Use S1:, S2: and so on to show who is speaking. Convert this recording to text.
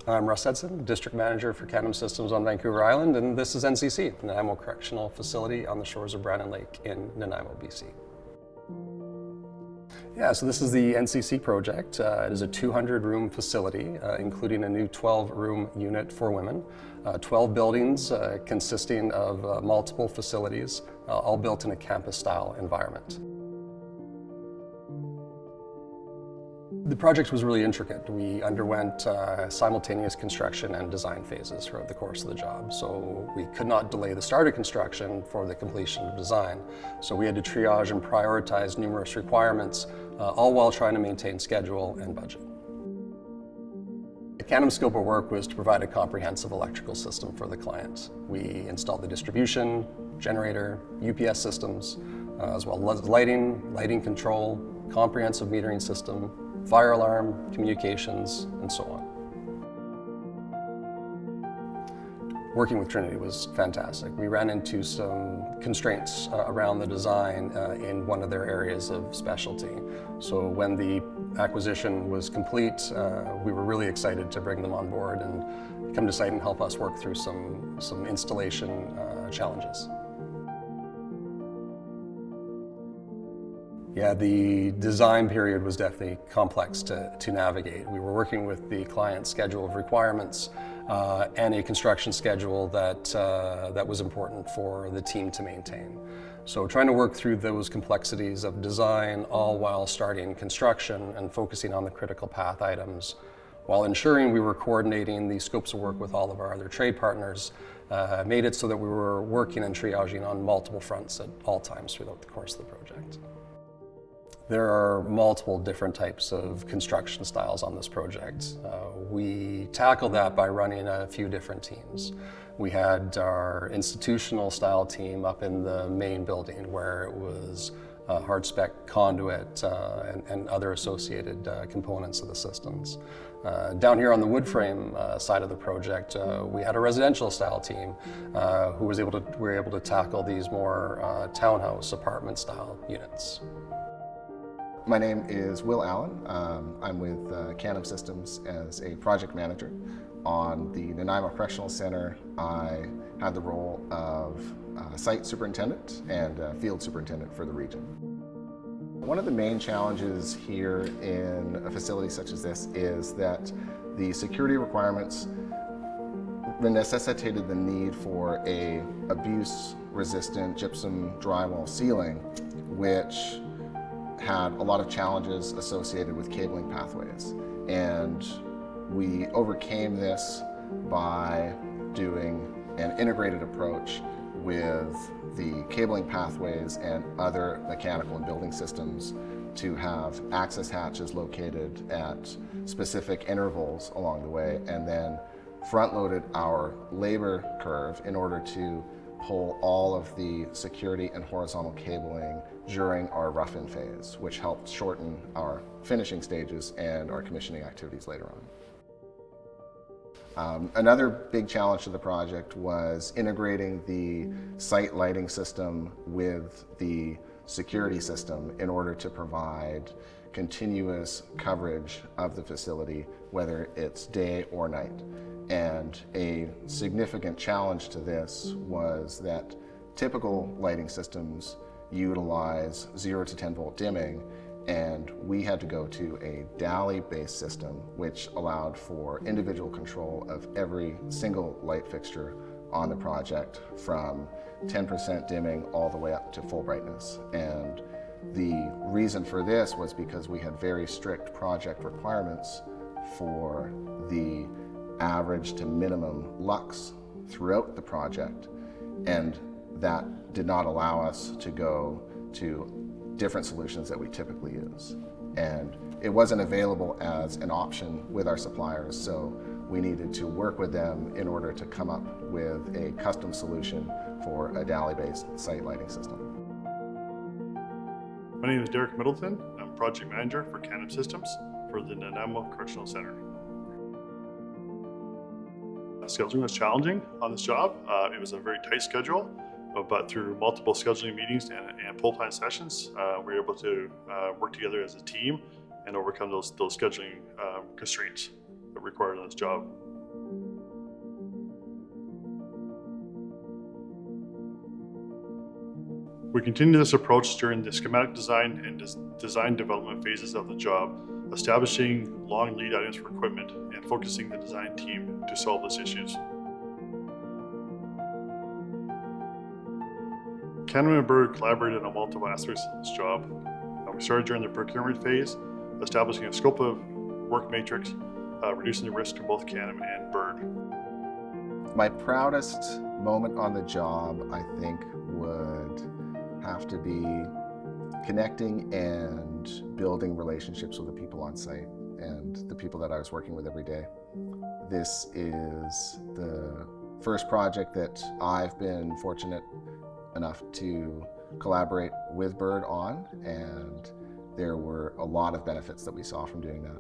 S1: I'm Russ Edson, District Manager for Canem Systems on Vancouver Island, and this is NCC, the Nanaimo Correctional Facility on the shores of Brandon Lake in Nanaimo, BC. Yeah, so this is the NCC project. It is a 200-room facility, including a new 12-room unit for women, 12 buildings consisting of multiple facilities, all built in a campus-style environment. The project was really intricate. We underwent simultaneous construction and design phases throughout the course of the job. So we could not delay the start of construction for the completion of design. So we had to triage and prioritize numerous requirements, all while trying to maintain schedule and budget. The Canem scope of work was to provide a comprehensive electrical system for the client. We installed the distribution, generator, UPS systems, as well as lighting control, comprehensive metering system, fire alarm, communications, and so on. Working with Trinity was fantastic. We ran into some constraints around the design in one of their areas of specialty. So when the acquisition was complete, we were really excited to bring them on board and come to site and help us work through some installation challenges. Yeah, the design period was definitely complex to navigate. We were working with the client's schedule of requirements and a construction schedule that was important for the team to maintain. So trying to work through those complexities of design all while starting construction and focusing on the critical path items while ensuring we were coordinating the scopes of work with all of our other trade partners made it so that we were working and triaging on multiple fronts at all times throughout the course of the project. There are multiple different types of construction styles on this project. We tackled that by running a few different teams. We had our institutional style team up in the main building where it was hard spec conduit and other associated components of the systems. Down here on the wood frame side of the project, we had a residential style team who were able to tackle these more townhouse apartment style units.
S2: My name is Will Allen. I'm with Canem Systems as a project manager. On the Nanaimo Correctional Center, I had the role of site superintendent and field superintendent for the region. One of the main challenges here in a facility such as this is that the security requirements necessitated the need for a abuse-resistant gypsum drywall ceiling, which had a lot of challenges associated with cabling pathways. And we overcame this by doing an integrated approach with the cabling pathways and other mechanical and building systems to have access hatches located at specific intervals along the way, and then front-loaded our labor curve in order to pull all of the security and horizontal cabling during our rough-in phase, which helped shorten our finishing stages and our commissioning activities later on. Another big challenge to the project was integrating the site lighting system with the security system in order to provide continuous coverage of the facility, whether it's day or night. And a significant challenge to this was that typical lighting systems utilize 0 to 10 volt dimming, and we had to go to a DALI-based system, which allowed for individual control of every single light fixture on the project from 10% dimming all the way up to full brightness. And the reason for this was because we had very strict project requirements for the average to minimum lux throughout the project, and that did not allow us to go to different solutions that we typically use. And it wasn't available as an option with our suppliers, so we needed to work with them in order to come up with a custom solution for a DALI-based site lighting system.
S3: My name is Derek Middleton. I'm project manager for Canem Systems for the Nanaimo Correctional Center. Scheduling was challenging on this job. It was a very tight schedule, but through multiple scheduling meetings and pull-time sessions, we were able to work together as a team and overcome those scheduling constraints that were required on this job. We continue this approach during the schematic design and design development phases of the job, establishing long lead items for equipment and focusing the design team to solve these issues. Canem and Bird collaborated on multiple aspects of this job. We started during the procurement phase, establishing a scope of work matrix, reducing the risk to both Canem and Bird.
S2: My proudest moment on the job, I think, would have to be connecting and building relationships with the people on site and the people that I was working with every day. This is the first project that I've been fortunate enough to collaborate with Bird on, and there were a lot of benefits that we saw from doing that.